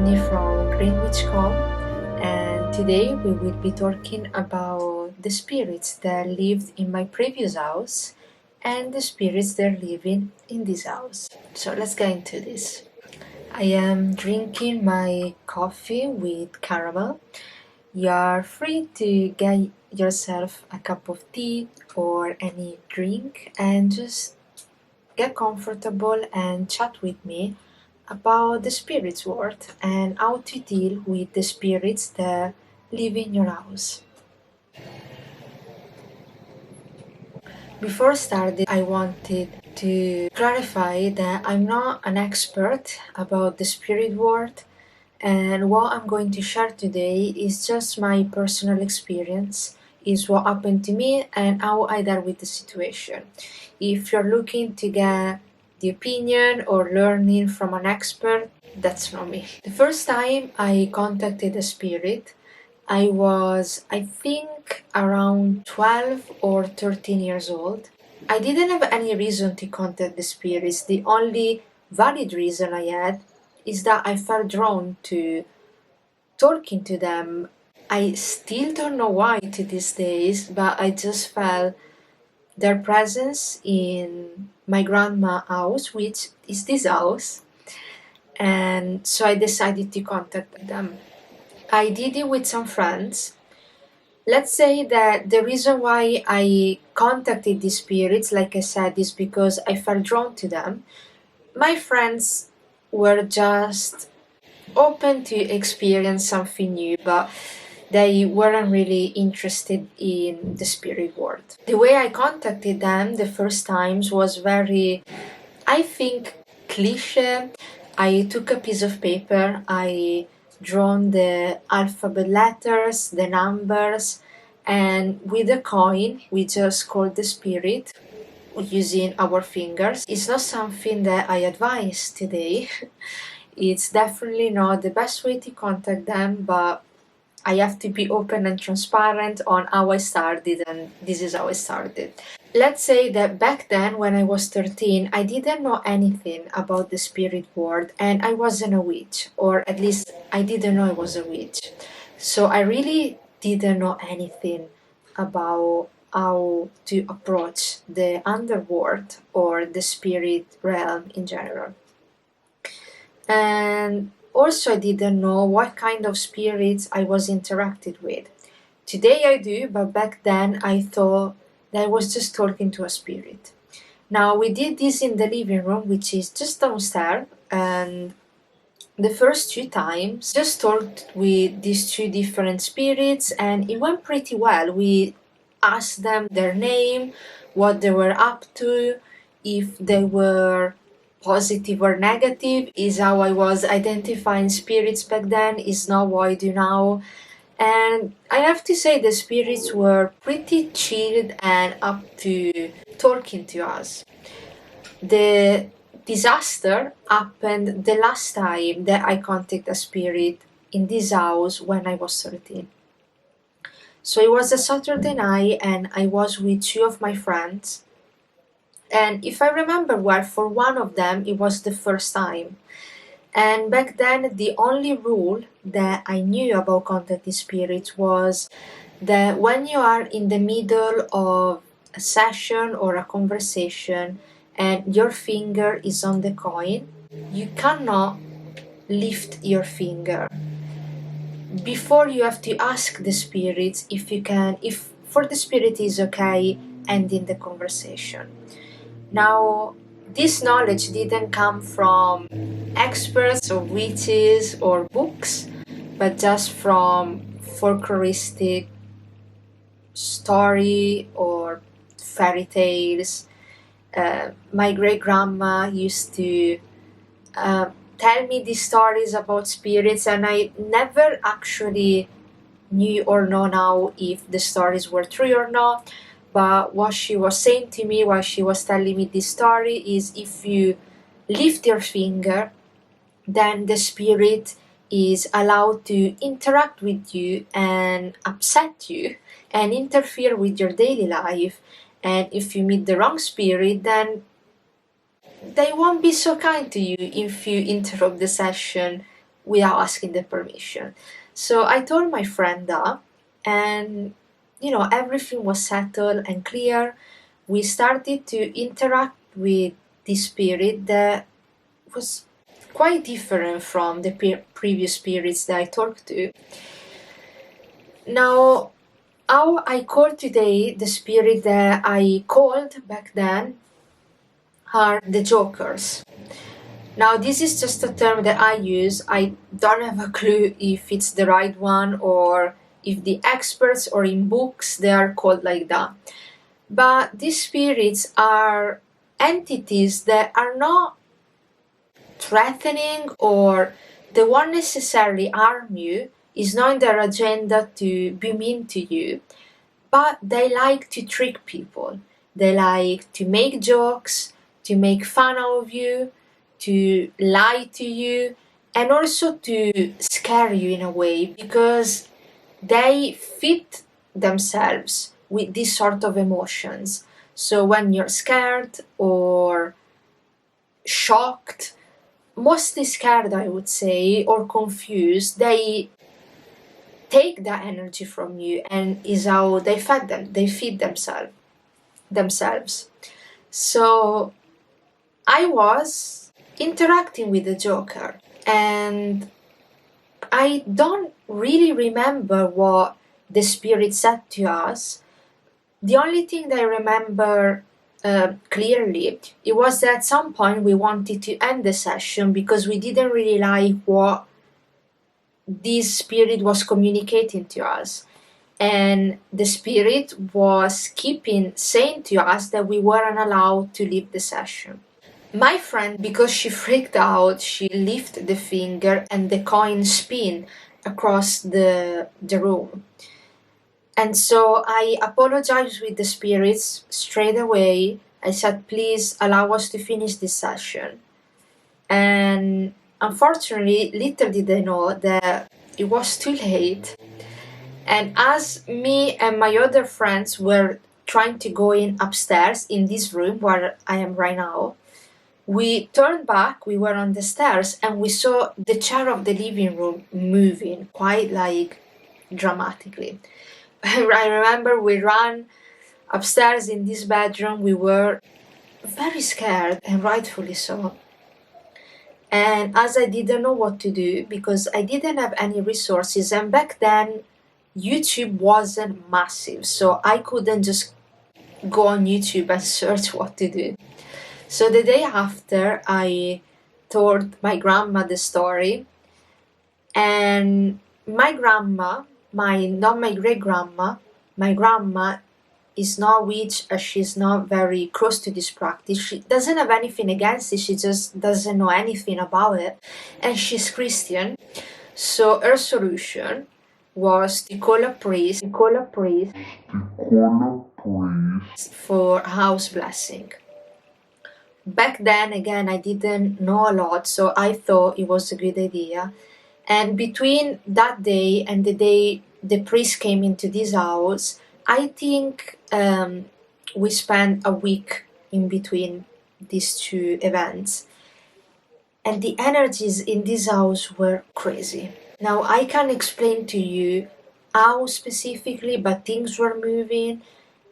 Annie from 𝑭𝒐𝒍𝒍𝒐𝒘, and today we will be talking about the spirits that lived in my previous house and the spirits that are living in this house. So let's get into this. I am drinking my coffee with caramel. You are free to get yourself a cup of tea or any drink and just get comfortable and chat with me about the spirits world and how to deal with the spirits that live in your house. Before starting, I wanted to clarify that I'm not an expert about the spirit world, and what I'm going to share today is just my personal experience, is what happened to me and how I dealt with the situation. If you're looking to get the opinion or learning from an expert, that's not me. The first time I contacted a spirit, I was, I think, around 12 or 13 years old. I didn't have any reason to contact the spirits. The only valid reason I had is that I felt drawn to talking to them. I still don't know why to these days, but I just felt their presence in my grandma's house, which is this house, and so I decided to contact them. I did it with some friends. Let's say that the reason why I contacted these spirits, like I said, is because I felt drawn to them. My friends were just open to experience something new, but they weren't really interested in the spirit world. The way I contacted them the first times was very, I think, cliche. I took a piece of paper, I drawn the alphabet letters, the numbers, and with a coin we just called the spirit using our fingers. It's not something that I advise today. It's definitely not the best way to contact them, but I have to be open and transparent on how I started, and this is how I started. Let's say that back then, when I was 13, I didn't know anything about the spirit world, and I wasn't a witch, or at least I didn't know I was a witch. So I really didn't know anything about how to approach the underworld or the spirit realm in general. And also, I didn't know what kind of spirits I was interacted with. Today I do, but back then I thought that I was just talking to a spirit. Now, we did this in the living room, which is just downstairs, and the first 2 times just talked with these 2 different spirits, and it went pretty well. We asked them their name, what they were up to, if they were positive or negative, is how I was identifying spirits back then, is not what I do now. And I have to say the spirits were pretty chilled and up to talking to us. The disaster happened the last time that I contacted a spirit in this house when I was 13. So it was a Saturday night and I was with 2 of my friends. And if I remember well, for one of them, it was the first time. And back then, the only rule that I knew about contacting spirits was that when you are in the middle of a session or a conversation and your finger is on the coin, you cannot lift your finger. Before, you have to ask the spirits if you can, if for the spirit is okay ending the conversation. Now, this knowledge didn't come from experts or witches or books, but just from folkloristic story or fairy tales. My great grandma used to tell me these stories about spirits, and I never actually knew or know now if the stories were true or not. But what she was saying to me while she was telling me this story is if you lift your finger, then the spirit is allowed to interact with you and upset you and interfere with your daily life. And if you meet the wrong spirit, then they won't be so kind to you if you interrupt the session without asking the permission. So I told my friend that, and everything was settled and clear. We started to interact with this spirit that was quite different from the previous spirits that I talked to. Now, how I call today the spirit that I called back then are the jokers. Now, this is just a term that I use. I don't have a clue if it's the right one or if the experts or in books they are called like that. But these spirits are entities that are not threatening or they won't necessarily harm you. It's not in their agenda to be mean to you, but they like to trick people. They like to make jokes, to make fun of you, to lie to you, and also to scare you in a way because they fit themselves with this sort of emotions. So when you're scared or shocked, mostly scared, I would say, or confused, they take that energy from you and is how they feed themselves. So I was interacting with the Joker and I don't really remember what the spirit said to us. The only thing that I remember clearly, it was that at some point we wanted to end the session because we didn't really like what this spirit was communicating to us. And the spirit was keeping saying to us that we weren't allowed to leave the session. My friend, because she freaked out, she lifted the finger and the coin spin across the room. And so I apologized with the spirits straight away. I said, please allow us to finish this session. And unfortunately, little did they know that it was too late. And as me and my other friends were trying to go in upstairs in this room where I am right now, we turned back, we were on the stairs, and we saw the chair of the living room moving quite like dramatically. I remember we ran upstairs in this bedroom, we were very scared, and rightfully so. And as I didn't know what to do because I didn't have any resources, and back then YouTube wasn't massive, so I couldn't just go on YouTube and search what to do. So the day after, I told my grandma the story, and my grandma, not my great grandma, my grandma is not witch, she's not very close to this practice. She doesn't have anything against it, she just doesn't know anything about it, and she's Christian. So her solution was to call a priest for house blessing. Back then, again, I didn't know a lot, so I thought it was a good idea. And between that day and the day the priest came into this house, I think we spent a week in between these two events. And the energies in this house were crazy. Now, I can't explain to you how specifically, but things were moving,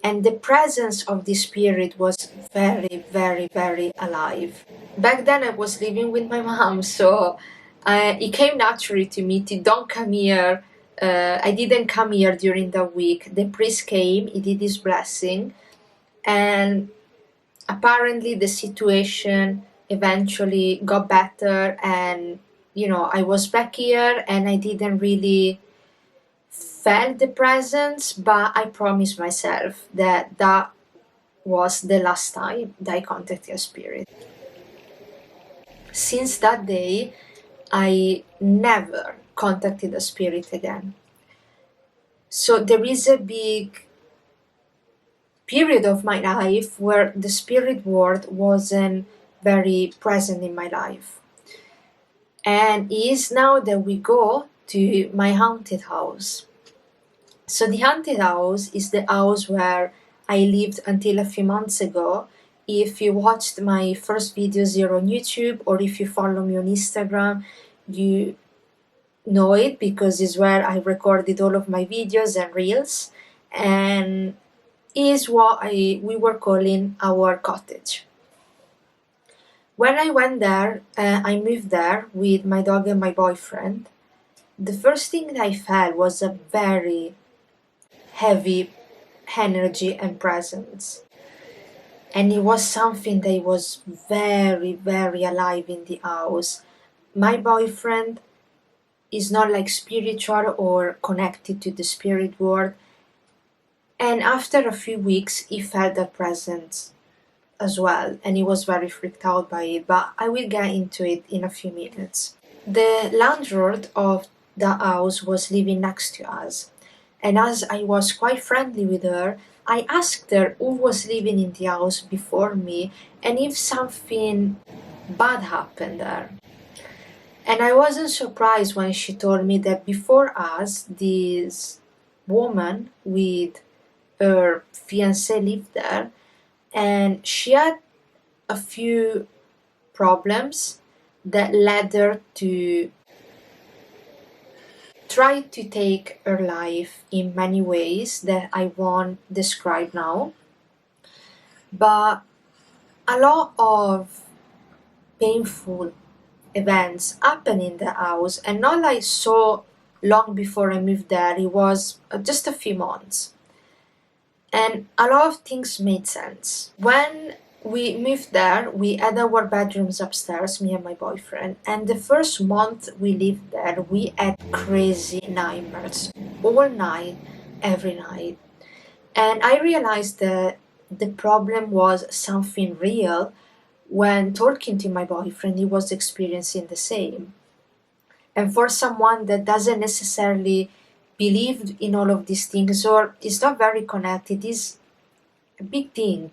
and the presence of the spirit was very, very, very alive. Back then, I was living with my mom, so it came naturally to me to don't come here. I didn't come here during the week. The priest came, he did his blessing, and apparently the situation eventually got better, and I was back here and I didn't really felt the presence, but I promised myself that that was the last time that I contacted a spirit. Since that day, I never contacted a spirit again. So there is a big period of my life where the spirit world wasn't very present in my life. And it is now that we go to my haunted house. So the haunted house is the house where I lived until a few months ago. If you watched my first videos here on YouTube or if you follow me on Instagram, you know it because it's where I recorded all of my videos and reels, and is what we were calling our cottage. When I went there, I moved there with my dog and my boyfriend. The first thing that I felt was a very heavy energy and presence. And it was something that was very, very alive in the house. My boyfriend is not like spiritual or connected to the spirit world. And after a few weeks, he felt that presence as well. And he was very freaked out by it. But I will get into it in a few minutes. The landlord of the house was living next to us. And as I was quite friendly with her, I asked her who was living in the house before me and if something bad happened there. And I wasn't surprised when she told me that before us, this woman with her fiancé lived there, and she had a few problems that led her to try to take her life in many ways that I won't describe now. But a lot of painful events happened in the house, and not like so long before I moved there, it was just a few months. And a lot of things made sense. When we moved there, we had our bedrooms upstairs, me and my boyfriend, and the first month we lived there, we had crazy nightmares all night, every night. And I realized that the problem was something real when talking to my boyfriend, he was experiencing the same. And for someone that doesn't necessarily believe in all of these things or is not very connected, is a big thing.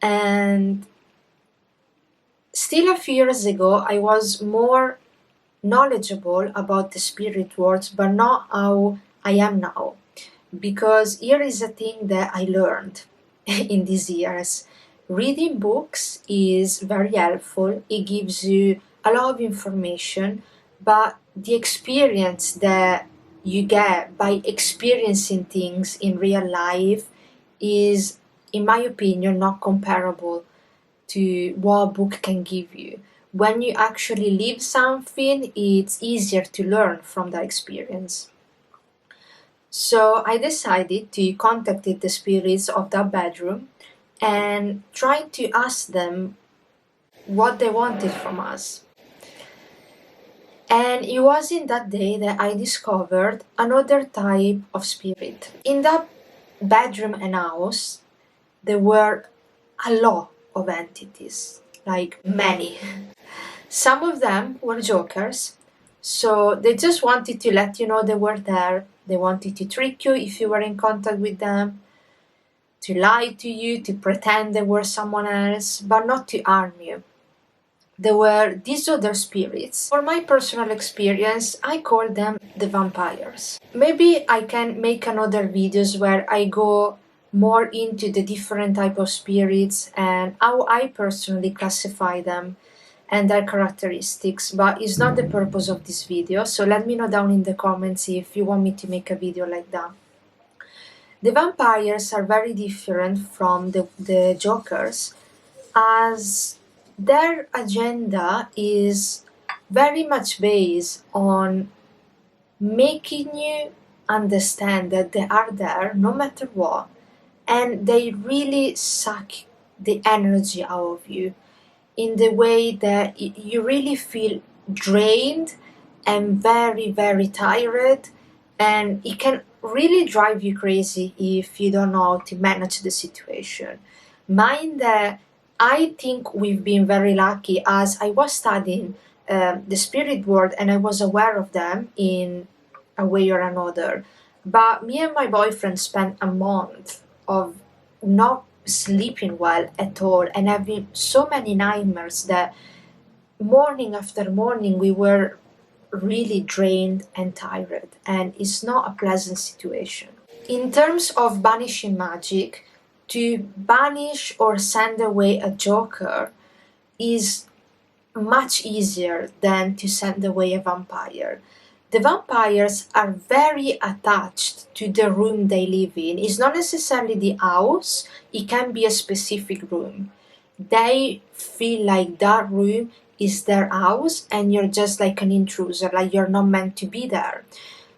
And still a few years ago, I was more knowledgeable about the spirit worlds, but not how I am now. Because here is a thing that I learned in these years. Reading books is very helpful, it gives you a lot of information, but the experience that you get by experiencing things in real life is, in my opinion, not comparable to what a book can give you. When you actually live something, it's easier to learn from that experience. So I decided to contact the spirits of that bedroom and try to ask them what they wanted from us. And it was in that day that I discovered another type of spirit. In that bedroom and house, there were a lot of entities, like many. Some of them were jokers, so they just wanted to let you know they were there. They wanted to trick you if you were in contact with them, to lie to you, to pretend they were someone else, but not to harm you. There were these other spirits. For my personal experience, I call them the vampires. Maybe I can make another videos where I go more into the different type of spirits and how I personally classify them and their characteristics, but it's not the purpose of this video, so let me know down in the comments if you want me to make a video like that. The vampires are very different from the jokers, as their agenda is very much based on making you understand that they are there no matter what, and they really suck the energy out of you in the way that you really feel drained and very, very tired, and it can really drive you crazy if you don't know how to manage the situation. Mind that I think we've been very lucky, as I was studying the spirit world and I was aware of them in a way or another. But me and my boyfriend spent a month of not sleeping well at all and having so many nightmares that morning after morning we were really drained and tired, and it's not a pleasant situation. In terms of banishing magic, to banish or send away a joker is much easier than to send away a vampire. The vampires are very attached to the room they live in. It's not necessarily the house, it can be a specific room. They feel like that room is their house and you're just like an intruder, like you're not meant to be there.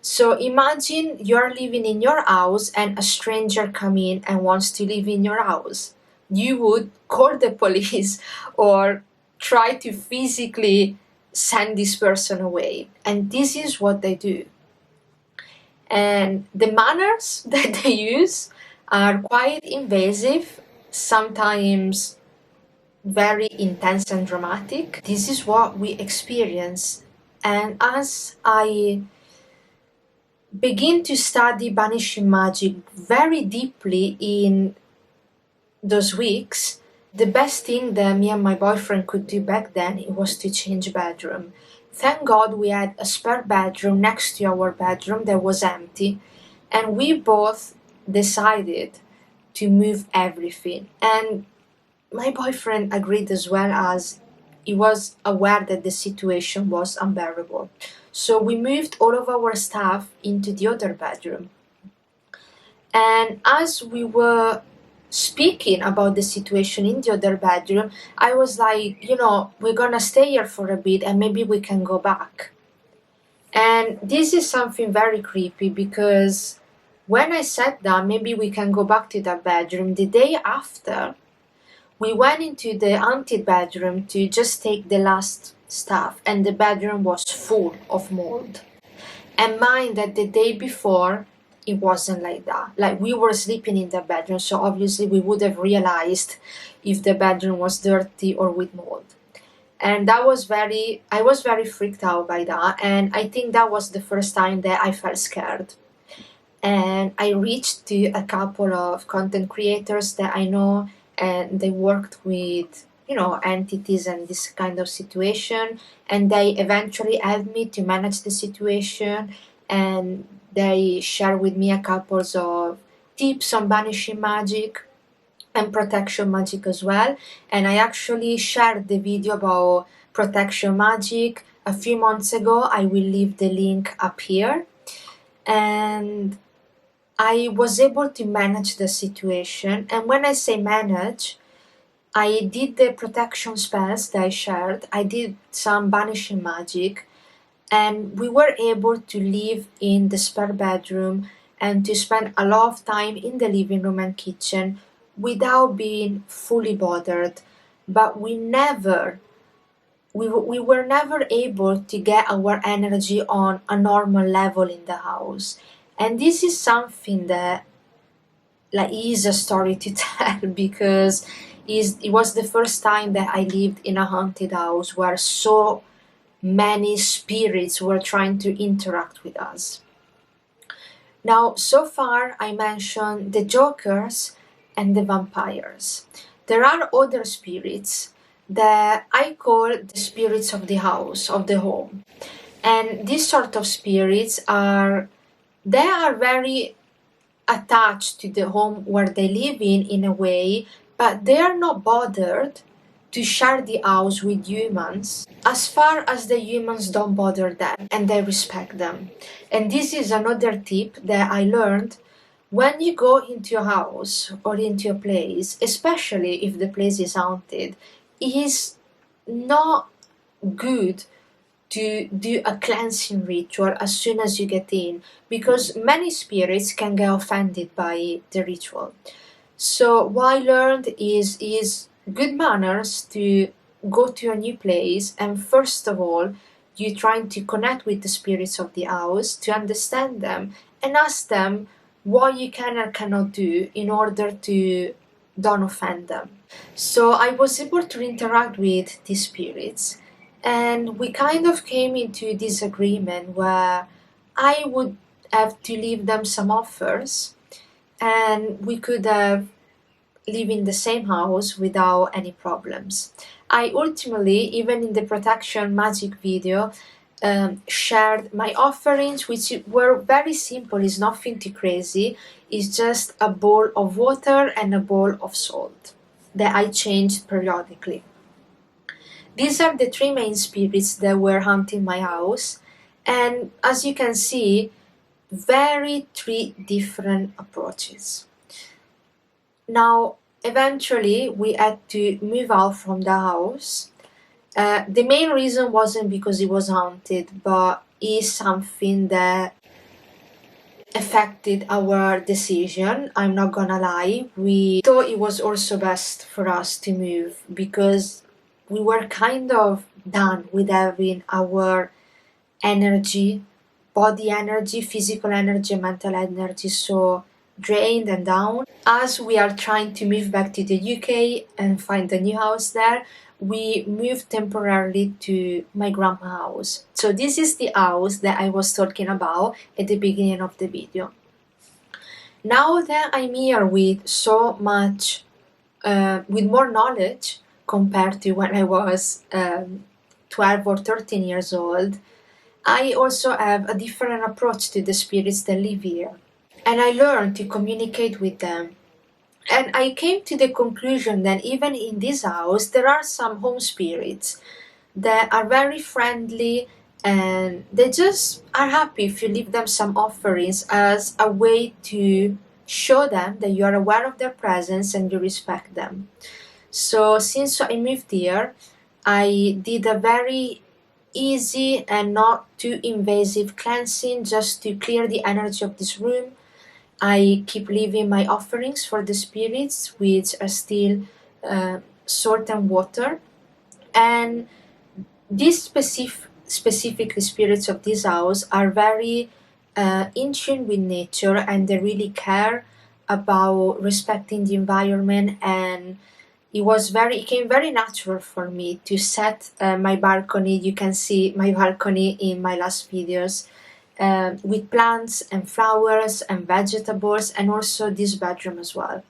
So imagine you're living in your house and a stranger come in and wants to live in your house. You would call the police or try to physically send this person away. And this is what they do. And the manners that they use are quite invasive, sometimes very intense and dramatic. This is what we experience. And as I begin to study banishing magic very deeply in those weeks, the best thing that me and my boyfriend could do back then it was to change bedroom. Thank God we had a spare bedroom next to our bedroom that was empty, and we both decided to move everything. And my boyfriend agreed as well, as he was aware that the situation was unbearable. So we moved all of our stuff into the other bedroom. And as we were speaking about the situation in the other bedroom, I was like, we're gonna stay here for a bit and maybe we can go back. And this is something very creepy because when I said that maybe we can go back to that bedroom, the day after, we went into the haunted bedroom to just take the last stuff, and the bedroom was full of mold. And mind that the day before, it wasn't like that. Like, we were sleeping in the bedroom, so obviously we would have realized if the bedroom was dirty or with mold. And I was very freaked out by that. And I think that was the first time that I felt scared. And I reached to a couple of content creators that I know, and they worked with entities and this kind of situation, and they eventually helped me to manage the situation, and they shared with me a couple of tips on banishing magic and protection magic as well. And I actually shared the video about protection magic a few months ago. I will leave the link up here. And I was able to manage the situation. And when I say manage, I did the protection spells that I shared, I did some banishing magic, and we were able to live in the spare bedroom and to spend a lot of time in the living room and kitchen without being fully bothered. But we were never able to get our energy on a normal level in the house. And this is something that is a story to tell because it was the first time that I lived in a haunted house where so many spirits were trying to interact with us. Now, so far I mentioned the jokers and the vampires. There are other spirits that I call the spirits of the house, of the home. And these sort of spirits are very attached to the home where they live in a way, but they are not bothered to share the house with humans as far as the humans don't bother them and they respect them. And this is another tip that I learned: when you go into a house or into a place, especially if the place is haunted, it is not good to do a cleansing ritual as soon as you get in, because many spirits can get offended by the ritual. So what I learned is good manners to go to a new place, and first of all you trying to connect with the spirits of the house to understand them and ask them what you can or cannot do in order to don't offend them. So I was able to interact with these spirits, and we kind of came into this agreement where I would have to leave them some offers, and we could have live in the same house without any problems. I ultimately, even in the protection magic video, shared my offerings, which were very simple. It's nothing too crazy. It's just a bowl of water and a bowl of salt that I changed periodically. These are the three main spirits that were haunting my house, and as you can see, very three different approaches. Now, eventually, we had to move out from the house. The main reason wasn't because it was haunted, but is something that affected our decision. I'm not gonna lie. We thought it was also best for us to move because we were kind of done with having our energy, body energy, physical energy, mental energy so drained and down. As we are trying to move back to the UK and find a new house there, we moved temporarily to my grandma's house. So this is the house that I was talking about at the beginning of the video. Now that I'm here with so much, with more knowledge compared to when I was 12 or 13 years old, I also have a different approach to the spirits that live here. And I learned to communicate with them. And I came to the conclusion that even in this house, there are some home spirits that are very friendly and they just are happy if you leave them some offerings as a way to show them that you are aware of their presence and you respect them. So since I moved here, I did a very easy and not too invasive cleansing just to clear the energy of this room. I keep leaving my offerings for the spirits, which are still salt and water. And these specifically spirits of this house are very in tune with nature and they really care about respecting the environment, and it came very natural for me to set my balcony. You can see my balcony in my last videos with plants and flowers and vegetables, and also this bedroom as well.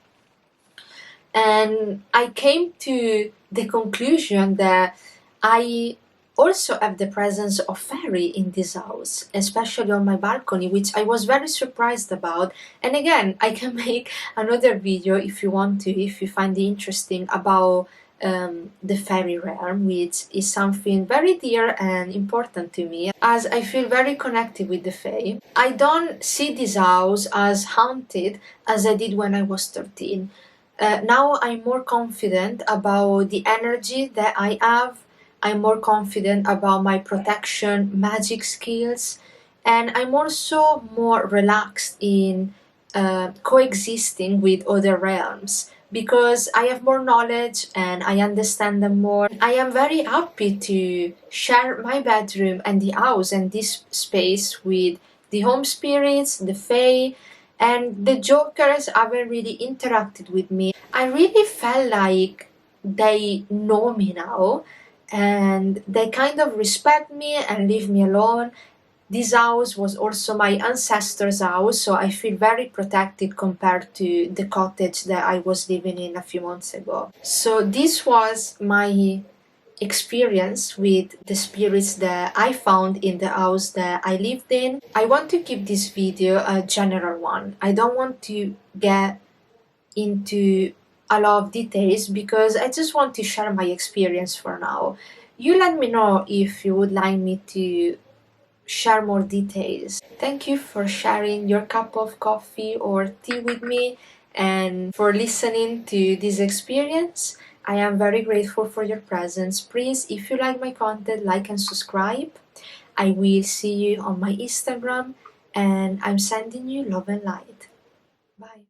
And I came to the conclusion that I also have the presence of fairy in this house, especially on my balcony, which I was very surprised about. And again, I can make another video if you want to, if you find it interesting, about the fairy realm, which is something very dear and important to me, as I feel very connected with the fae. I don't see this house as haunted as I did when I was 13. Now I'm more confident about the energy that I have. I'm more confident about my protection magic skills, and I'm also more relaxed in coexisting with other realms because I have more knowledge and I understand them more. I am very happy to share my bedroom and the house and this space with the home spirits, the fae, and the jokers haven't really interacted with me. I really felt like they know me now and they kind of respect me and leave me alone. This house was also my ancestors' house, so I feel very protected compared to the cottage that I was living in a few months ago. So this was my experience with the spirits that I found in the house that I lived in. I want to keep this video a general one. I don't want to get into a lot of details because I just want to share my experience for now. You let me know if you would like me to share more details. Thank you for sharing your cup of coffee or tea with me and for listening to this experience. I am very grateful for your presence. Please, if you like my content, like and subscribe. I will see you on my Instagram and I'm sending you love and light. Bye.